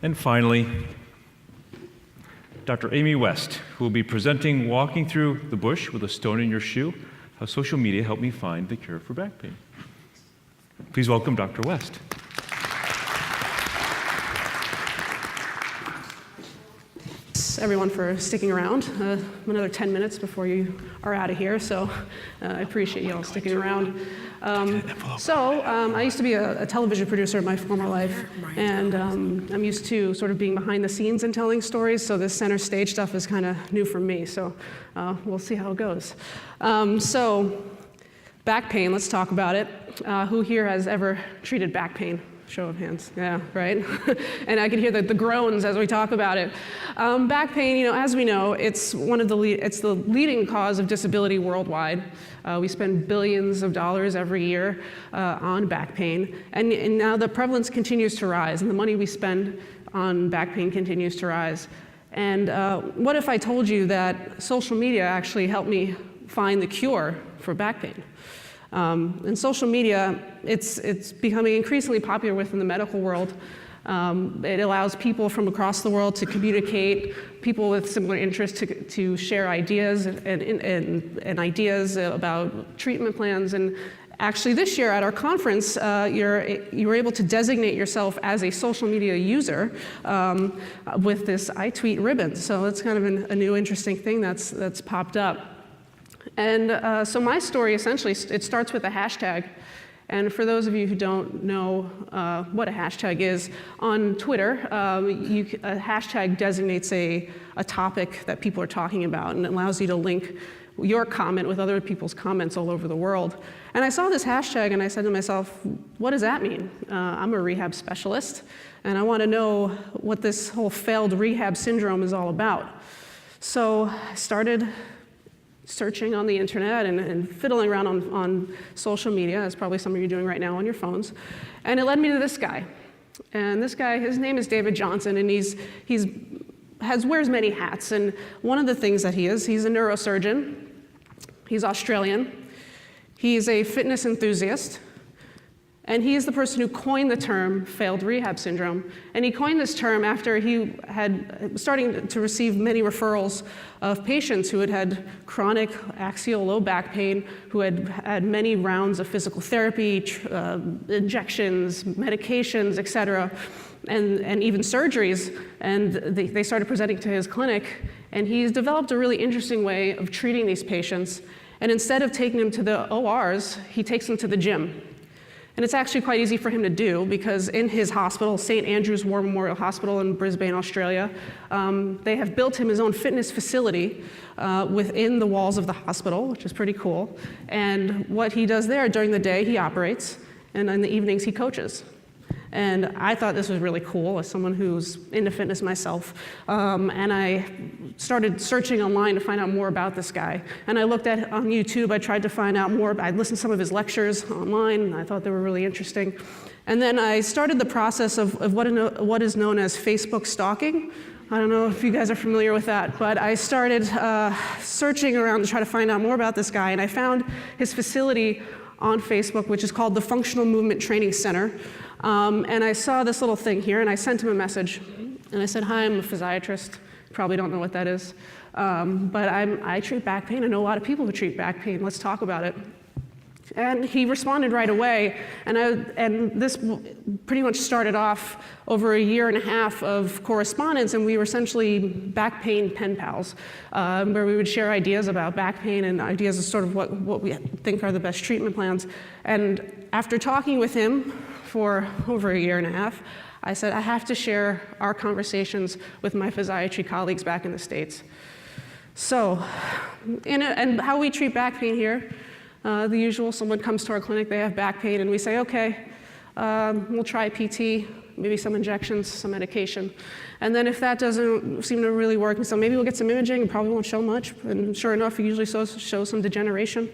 And finally, Dr. Amy West, who will be presenting Walking Through the Bush with a Stone in Your Shoe, how social media helped me find the cure for back pain. Please welcome Dr. West. Thanks, everyone, for sticking around. Another 10 minutes before you are out of here, so I appreciate you all sticking around. I used to be a television producer in my former life, and I'm used to sort of being behind the scenes and telling stories, so this center stage stuff is kind of new for me, so we'll see how it goes. Back pain, let's talk about it. Who here has ever treated back pain? Show of hands, yeah, right? And I can hear the groans as we talk about it. Back pain, as we know, it's the leading cause of disability worldwide. We spend billions of dollars every year on back pain, and now the prevalence continues to rise, and the money we spend on back pain continues to rise. And what if I told you that social media actually helped me find the cure for back pain? And social media, it's becoming increasingly popular within the medical world. It allows people from across the world to communicate, people with similar interests to share ideas and ideas about treatment plans. And actually this year at our conference, you were able to designate yourself as a social media user with this I Tweet ribbon. So it's kind of a new interesting thing that's popped up. And so my story, essentially, it starts with a hashtag. And for those of you who don't know what a hashtag is, on Twitter, a hashtag designates a topic that people are talking about, and it allows you to link your comment with other people's comments all over the world. And I saw this hashtag, and I said to myself, what does that mean? I'm a rehab specialist, and I want to know what this whole failed rehab syndrome is all about. So I started searching on the internet and fiddling around on social media, as probably some of you are doing right now on your phones. And it led me to this guy. And this guy, his name is David Johnson, and he wears many hats. And one of the things that he's a neurosurgeon. He's Australian. He's a fitness enthusiast. And he is the person who coined the term failed rehab syndrome. And he coined this term after he had starting to receive many referrals of patients who had had chronic axial low back pain, who had had many rounds of physical therapy, injections, medications, et cetera, and even surgeries. And they started presenting to his clinic. And he's developed a really interesting way of treating these patients. And instead of taking them to the ORs, he takes them to the gym. And it's actually quite easy for him to do, because in his hospital, St. Andrew's War Memorial Hospital in Brisbane, Australia, they have built him his own fitness facility within the walls of the hospital, which is pretty cool. And what he does there during the day, he operates, and in the evenings, he coaches. And I thought this was really cool as someone who's into fitness myself. And I started searching online to find out more about this guy. And I looked at on YouTube, I tried to find out more. I listened to some of his lectures online, and I thought they were really interesting. And then I started the process of what is known as Facebook stalking. I don't know if you guys are familiar with that, but I started searching around to try to find out more about this guy. And I found his facility on Facebook, which is called the Functional Movement Training Center. And I saw this little thing here, and I sent him a message. And I said, hi, I'm a physiatrist. Probably don't know what that is. But I treat back pain. I know a lot of people who treat back pain. Let's talk about it. And he responded right away. And this pretty much started off over a year and a half of correspondence. And we were essentially back pain pen pals, where we would share ideas about back pain and ideas of sort of what we think are the best treatment plans. And after talking with him for over a year and a half, I said, I have to share our conversations with my physiatry colleagues back in the States. So, and how we treat back pain here, the usual, someone comes to our clinic, they have back pain, and we say, okay, we'll try PT, maybe some injections, some medication. And then if that doesn't seem to really work, so maybe we'll get some imaging, it probably won't show much, and sure enough, it usually shows some degeneration.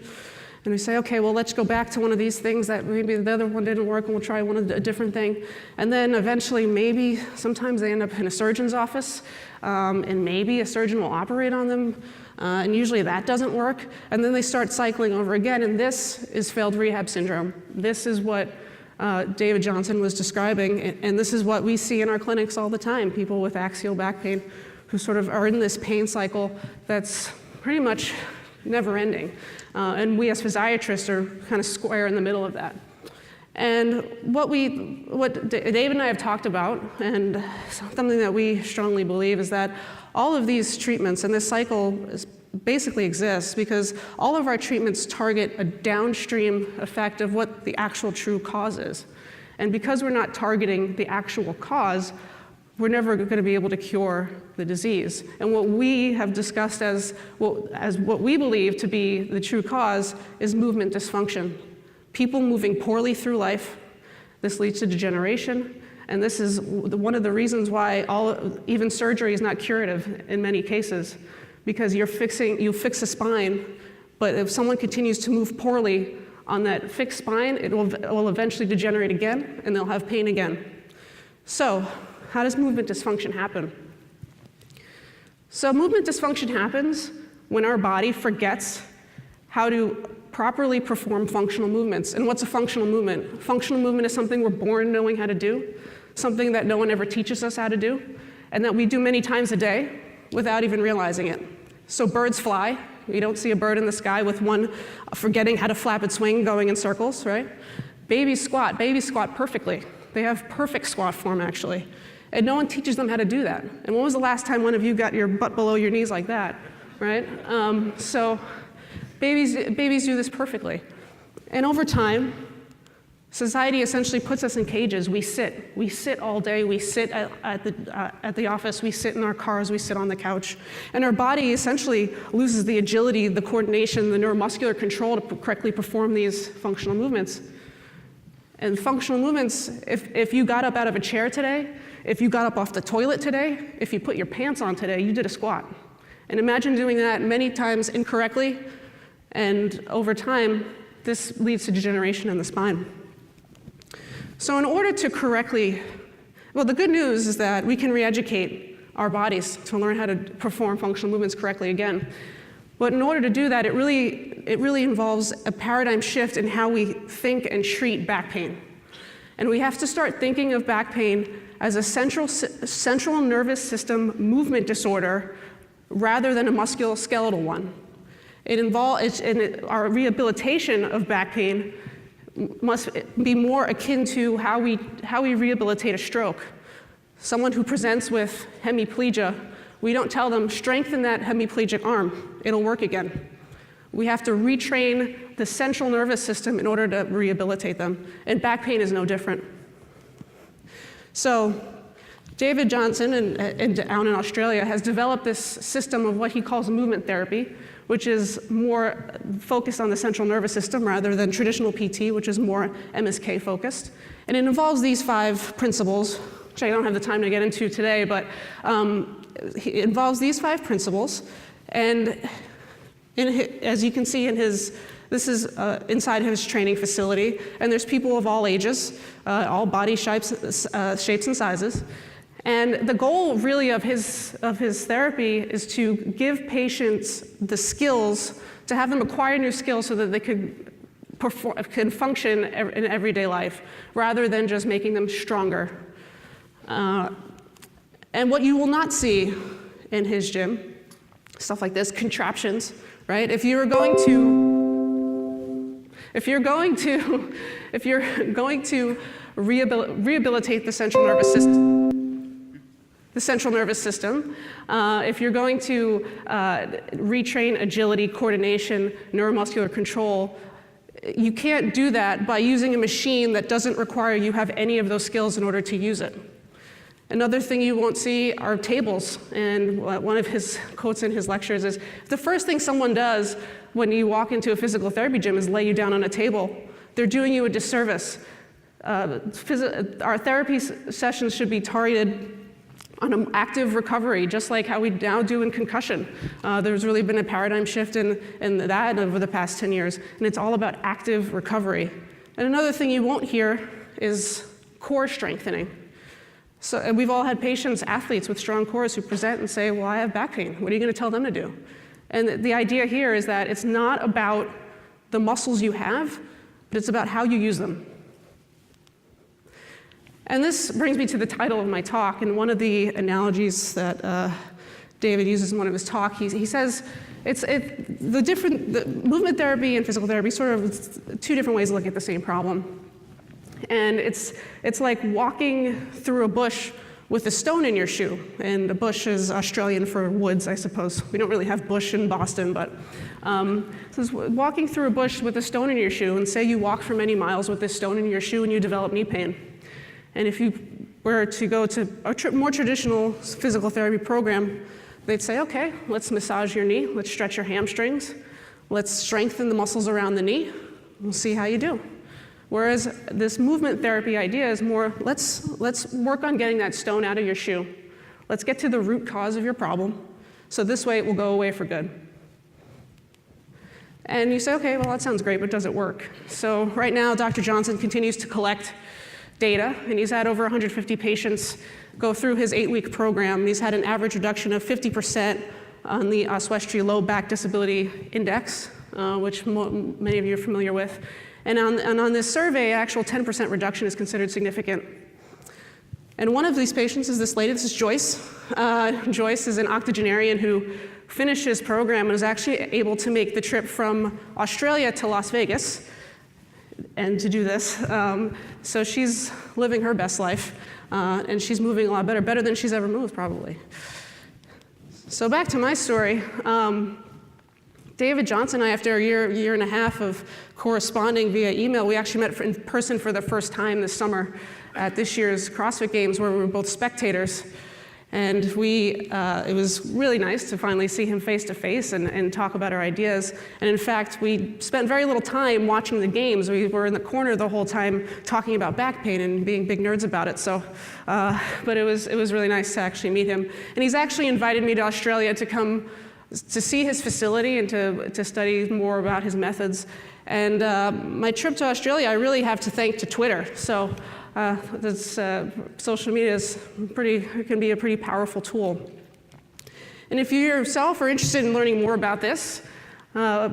And we say, okay, well, let's go back to one of these things that maybe the other one didn't work, and we'll try a different thing. And then eventually, maybe, sometimes they end up in a surgeon's office, and maybe a surgeon will operate on them, and usually that doesn't work. And then they start cycling over again, and this is failed rehab syndrome. This is what David Johnson was describing, and this is what we see in our clinics all the time, people with axial back pain who sort of are in this pain cycle that's pretty much never ending. And we as physiatrists are kind of square in the middle of that. And what David and I have talked about, and something that we strongly believe, is that all of these treatments and this cycle basically exists because all of our treatments target a downstream effect of what the actual true cause is. And because we're not targeting the actual cause, we're never going to be able to cure the disease. And what we have discussed as what we believe to be the true cause is movement dysfunction. People moving poorly through life. This leads to degeneration, and this is one of the reasons why even surgery is not curative in many cases, because you fix a spine, but if someone continues to move poorly on that fixed spine, it will eventually degenerate again, and they'll have pain again. So, how does movement dysfunction happen? So movement dysfunction happens when our body forgets how to properly perform functional movements. And what's a functional movement? Functional movement is something we're born knowing how to do, something that no one ever teaches us how to do, and that we do many times a day without even realizing it. So birds fly. You don't see a bird in the sky with one forgetting how to flap its wing going in circles, right? Babies squat perfectly. They have perfect squat form, actually. And no one teaches them how to do that. And when was the last time one of you got your butt below your knees like that, right? So babies do this perfectly. And over time, society essentially puts us in cages. We sit all day. We sit at the office. We sit in our cars. We sit on the couch. And our body essentially loses the agility, the coordination, the neuromuscular control to correctly perform these functional movements. And functional movements, if you got up out of a chair today, if you got up off the toilet today, if you put your pants on today, you did a squat. And imagine doing that many times incorrectly, and over time, this leads to degeneration in the spine. So in order to correctly, well, the good news is that we can re-educate our bodies to learn how to perform functional movements correctly again. But in order to do that, it really involves a paradigm shift in how we think and treat back pain. And we have to start thinking of back pain as a central nervous system movement disorder rather than a musculoskeletal one. Our rehabilitation of back pain must be more akin to how we rehabilitate a stroke. Someone who presents with hemiplegia, we don't tell them, strengthen that hemiplegic arm, it'll work again. We have to retrain the central nervous system in order to rehabilitate them, and back pain is no different. So David Johnson down in Australia has developed this system of what he calls movement therapy, which is more focused on the central nervous system rather than traditional PT, which is more MSK focused. And it involves these 5 principles, which I don't have the time to get into today, but it involves these 5 principles. And as you can see this is inside his training facility, and there's people of all ages, all body shapes and sizes. And the goal really of his therapy is to give patients the skills, to have them acquire new skills so that they can function in everyday life, rather than just making them stronger. And what you will not see in his gym, stuff like this, contraptions, right? If you're going to rehabilitate the central nervous system, if you're going to retrain agility, coordination, neuromuscular control, you can't do that by using a machine that doesn't require you have any of those skills in order to use it. Another thing you won't see are tables. And one of his quotes in his lectures is, the first thing someone does when you walk into a physical therapy gym is lay you down on a table. They're doing you a disservice. Our therapy sessions should be targeted on an active recovery, just like how we now do in concussion. There's really been a paradigm shift in that over the past 10 years, and it's all about active recovery. And another thing you won't hear is core strengthening. So and we've all had patients, athletes with strong cores who present and say, well, I have back pain. What are you going to tell them to do? And the idea here is that it's not about the muscles you have, but it's about how you use them. And this brings me to the title of my talk, and one of the analogies that David uses in one of his talks, he says the movement therapy and physical therapy sort of two different ways of looking at the same problem. And it's like walking through a bush with a stone in your shoe. And the bush is Australian for woods, I suppose. We don't really have bush in Boston, but so it's walking through a bush with a stone in your shoe, and say you walk for many miles with this stone in your shoe and you develop knee pain. And if you were to go to a more traditional physical therapy program, they'd say, okay, let's massage your knee, let's stretch your hamstrings, let's strengthen the muscles around the knee, we'll see how you do. Whereas this movement therapy idea is more, let's work on getting that stone out of your shoe. Let's get to the root cause of your problem, so this way it will go away for good. And you say, okay, well that sounds great, but does it work? So right now, Dr. Johnson continues to collect data, and he's had over 150 patients go through his 8-week program. He's had an average reduction of 50% on the Oswestry Low Back Disability Index, which many of you are familiar with. And on this survey, actual 10% reduction is considered significant. And one of these patients is this lady, this is Joyce. Joyce is an octogenarian who finished his program and was actually able to make the trip from Australia to Las Vegas and to do this. So she's living her best life, and she's moving a lot better than she's ever moved, probably. So back to my story. David Johnson and I, after a year and a half of corresponding via email, we actually met in person for the first time this summer at this year's CrossFit Games, where we were both spectators. And it was really nice to finally see him face to face and talk about our ideas. And in fact, we spent very little time watching the games. We were in the corner the whole time talking about back pain and being big nerds about it. So, but it was really nice to actually meet him. And he's actually invited me to Australia to come to see his facility and to study more about his methods. And my trip to Australia, I really have to thank to Twitter. So social media can be a pretty powerful tool. And if you yourself are interested in learning more about this, the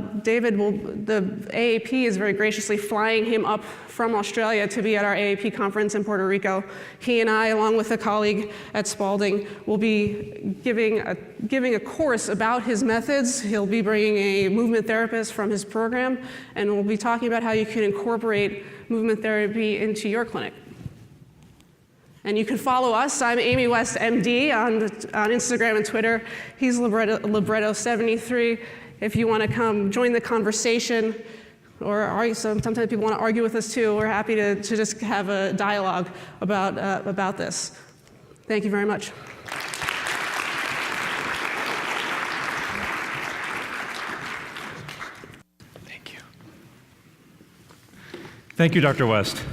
AAP is very graciously flying him up from Australia to be at our AAP conference in Puerto Rico. He and I, along with a colleague at Spalding, will be giving a course about his methods. He'll be bringing a movement therapist from his program, and we'll be talking about how you can incorporate movement therapy into your clinic. And you can follow us. I'm Amy West, MD, on Instagram and Twitter. He's Libretto73. If you want to come join the conversation, or argue, sometimes people want to argue with us too, we're happy to just have a dialogue about this. Thank you very much. Thank you. Thank you, Dr. West.